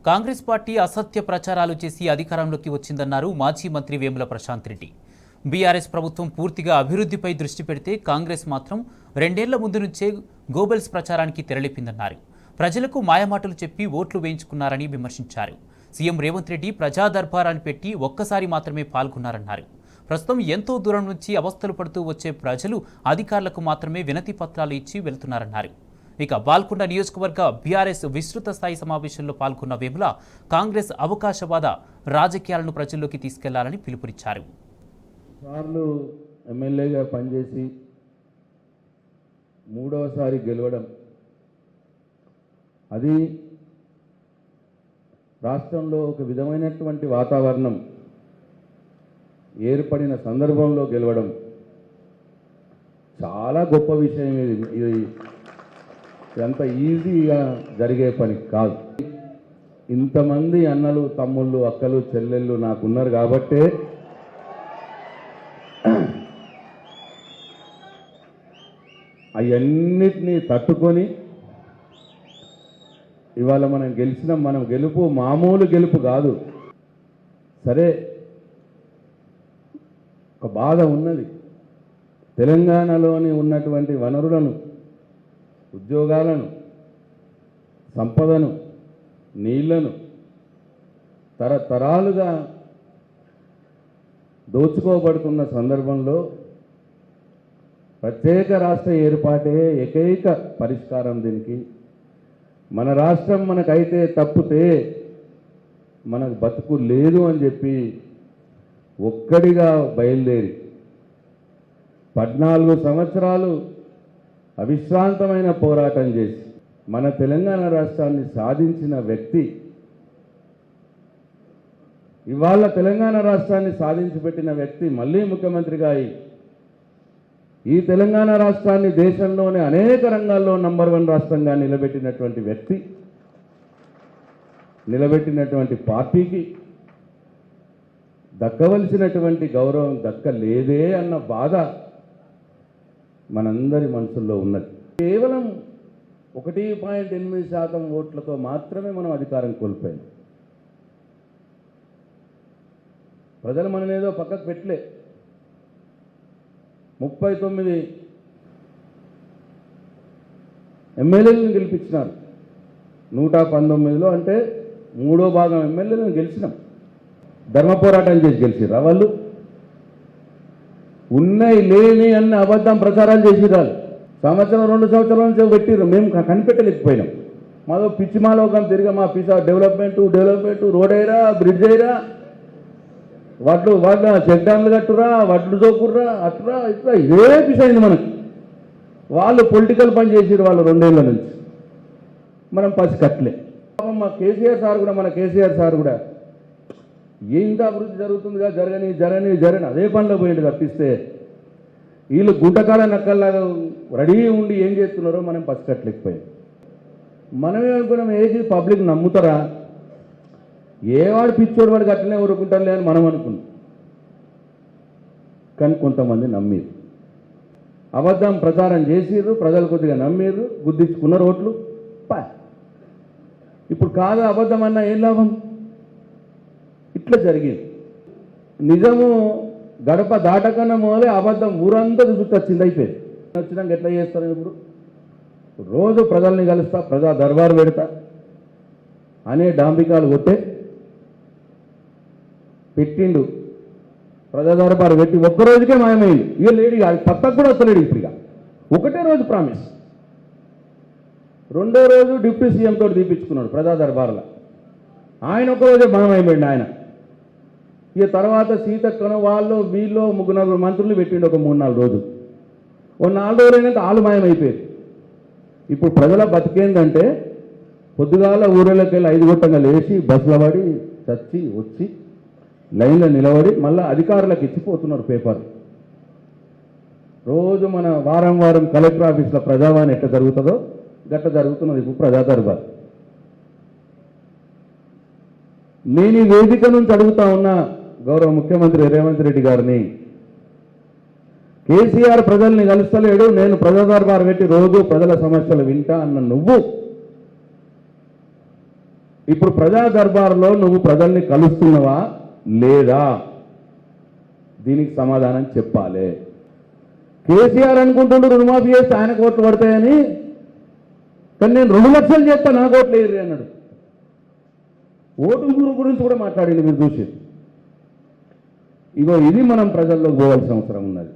Congress party అసత్య ప్రచారాలు చేసి అధికారంలోకి వచ్చిందన్నారు మాజీ మంత్రి వేముల ప్రశాంత్ రెడ్డి. బీఆర్ఎస్ ప్రభుత్వం పూర్తిగా అభివృద్ధిపై దృష్టి పెడితే కాంగ్రెస్ మాత్రం 2 ఏళ్ల ముందు నుంచే గోబెల్స్ ప్రచారానికి తెరలేపిందన్నారు. ప్రజలకు మాయమాటలు చెప్పి ఓట్లు వేయించుకున్నారని విమర్శించారు. సీఎం రేవంత్ రెడ్డి ప్రజా దర్బారాన్ని పెట్టి ఒక్కసారి మాత్రమే పాల్గొన్నారన్నారు. ప్రస్తుతం ఎంతో దూరం నుంచి అవస్థలు పడుతూ వచ్చే ప్రజలు అధికారులకు మాత్రమే వినతి పత్రాలు ఇచ్చి వెళ్తున్నారన్నారు. ఇక బాల్కొండ నియోజకవర్గ బీఆర్ఎస్ విస్తృత స్థాయి సమావేశంలో పాల్గొన్న వేముల కాంగ్రెస్ అవకాశవాద రాజకీయాలను ప్రజల్లోకి తీసుకెళ్లాలని పిలుపునిచ్చారు. సార్లు ఎమ్మెల్యేగా పనిచేసి మూడవసారి గెలవడం, అది రాష్ట్రంలో ఒక విధమైనటువంటి వాతావరణం ఏర్పడిన సందర్భంలో గెలవడం చాలా గొప్ప విషయం. ఇది ఎంత ఈజీగా జరిగే పని కాదు. ఇంతమంది అన్నలు, తమ్ముళ్ళు, అక్కలు, చెల్లెళ్ళు నాకున్నారు కాబట్టే అవన్నిటినీ తట్టుకొని ఇవాళ మనం గెలిచినాం. మనం గెలుపు మామూలు గెలుపు కాదు. సరే, ఒక బాధ ఉన్నది. తెలంగాణలోని ఉన్నటువంటి వనరులను, ఉద్యోగాలను, సంపదను, నీళ్లను తరతరాలుగా దోచుకోబడుతున్న సందర్భంలో ప్రత్యేక రాష్ట్ర ఏర్పాటే ఏకైక పరిష్కారం. దీనికి మన రాష్ట్రం మనకైతే తప్పితే మనకు బతుకు లేదు అని చెప్పి ఒక్కడిగా బయలుదేరి 14 సంవత్సరాలు అవిశ్రాంతమైన పోరాటం చేసి మన తెలంగాణ రాష్ట్రాన్ని సాధించిన వ్యక్తి ఇవాళ తెలంగాణ రాష్ట్రాన్ని సాధించి పెట్టిన వ్యక్తి మళ్ళీ ముఖ్యమంత్రిగా ఈ తెలంగాణ రాష్ట్రాన్ని దేశంలోనే అనేక రంగాల్లో నంబర్ 1 రాష్ట్రంగా నిలబెట్టినటువంటి వ్యక్తి, నిలబెట్టినటువంటి పార్టీకి దక్కవలసినటువంటి గౌరవం దక్కలేదే అన్న బాధ మనందరి మనసుల్లో ఉన్నది. కేవలం 1.8% ఓట్లతో మాత్రమే మనం అధికారం కోల్పోయాం. ప్రజలు మననేదో పక్కకు పెట్టలే. 39 ఎమ్మెల్యేలను గెలిపించినారు. 119లో అంటే 3వ భాగం ఎమ్మెల్యేలను గెలిచినాం. ధర్మ పోరాటం చేసి గెలిచిరా వాళ్ళు. ఉన్నాయి లేని అన్న అబద్ధం ప్రచారాలు చేసిరాలు. సంవత్సరం 2 సంవత్సరాల నుంచి పెట్టిర్రు. మేము కనిపెట్టలేకపోయినాం. మాదో పిచ్చిమాలోకం తిరిగా మా పిసా డెవలప్మెంట్ రోడ్ అయిరా, బ్రిడ్జ్ అయిరా, వడ్లు చెక్ డ్యామ్లు కట్టురా, వడ్లు చోకుర్రా, అట్రా ఇట్లా ఇదే పిసైంది మనకి. వాళ్ళు పొలిటికల్ పని చేసిరు వాళ్ళు 2 ఏళ్ల నుంచి. మనం పసి కట్టలే. మా కేసీఆర్ సార్ కూడా ఏంత అభివృద్ధి జరుగుతుందిగా, జరగని అదే పనిలో పోయింది తప్పిస్తే వీళ్ళు గుంటకాల నక్కల్లాగా రెడీ ఉండి ఏం చేస్తున్నారో మనం పసికట్టలేకపోయాం. మనమే అనుకున్నాం ఏది పబ్లిక్ నమ్ముతారా, ఏవాడు పిచ్చోడు వాడికి అట్లనే ఊరుకుంటారులే అని మనం అనుకున్నాం. కానీ కొంతమంది నమ్మిరు, అబద్ధం ప్రచారం చేసిర్రు, ప్రజలు కొద్దిగా నమ్మిర్రు, గుద్దించుకున్నారు ఓట్లు. ఇప్పుడు కాదు అబద్ధం అన్నా ఏం లాభం? ఇట్లా జరిగింది. నిజము గడప దాటకన్నా మొదలే అబద్ధం ఊరంతా గుర్తొచ్చింది. అయిపోయింది. వచ్చినాక ఎట్లా చేస్తారు? ఇప్పుడు రోజు ప్రజల్ని కలుస్తా, ప్రజా దర్బారు పెడతా అనే డాంబికాలు కొట్టే పెట్టిండు. ప్రజా దర్బారు పెట్టి ఒక్కరోజుకే మాయమైంది. ఇక లేడు, పక్కకు కూడా వస్తలేడు. ఇప్పుడు ఒకటే రోజు ప్రామిస్, 2వ రోజు డిప్యూటీ సీఎం తోటి తీపించుకున్నాడు ప్రజా దర్బార్లో. ఆయన ఒక్కరోజే మాయమైపోయింది ఆయన. ఇక తర్వాత సీతక్కను వాళ్ళు వీళ్ళు 3-4 మంత్రులు పెట్టిండు ఒక 3-4 రోజులు. 4 రోజులు అయినాక ఆలు మాయమైపోయారు. ఇప్పుడు ప్రజల బతికేందంటే పొద్దుగాల ఊళ్ళకి వెళ్ళి 5 గంటలుగా లేచి బస్సులో పడి చచ్చి వచ్చి లైన్లో నిలబడి మళ్ళీ అధికారులకు ఇచ్చిపోతున్నారు పేపర్. రోజు మన వారం కలెక్టర్ ఆఫీస్లో ప్రజావాణి ఎట్లా జరుగుతుందో గట్ట జరుగుతున్నది ఇప్పుడు ప్రజా దర్బార్. నేను ఈ వేదిక నుంచి అడుగుతా ఉన్నా గౌరవ ముఖ్యమంత్రి రేవంత్ రెడ్డి గారిని, కేసీఆర్ ప్రజల్ని కలుస్తలేడు, నేను ప్రజా దర్బార్ పెట్టి రోజు ప్రజల సమస్యలు వింటా అన్న నువ్వు ఇప్పుడు ప్రజా దర్బార్లో నువ్వు ప్రజల్ని కలుస్తున్నావా లేదా? దీనికి సమాధానం చెప్పాలి. కేసీఆర్ అనుకుంటుండు రుణమాఫీ చేస్తే ఆయన కోట్లు పడతాయని, కానీ నేను 2 లక్షలు చేస్తా నా కోట్లు వేయరు అన్నాడు. ఓటు గురించి కూడా మాట్లాడింది మీరు చూసి. ఇగో ఇది మనం ప్రజల్లోకి పోవాల్సిన అవసరం ఉన్నది.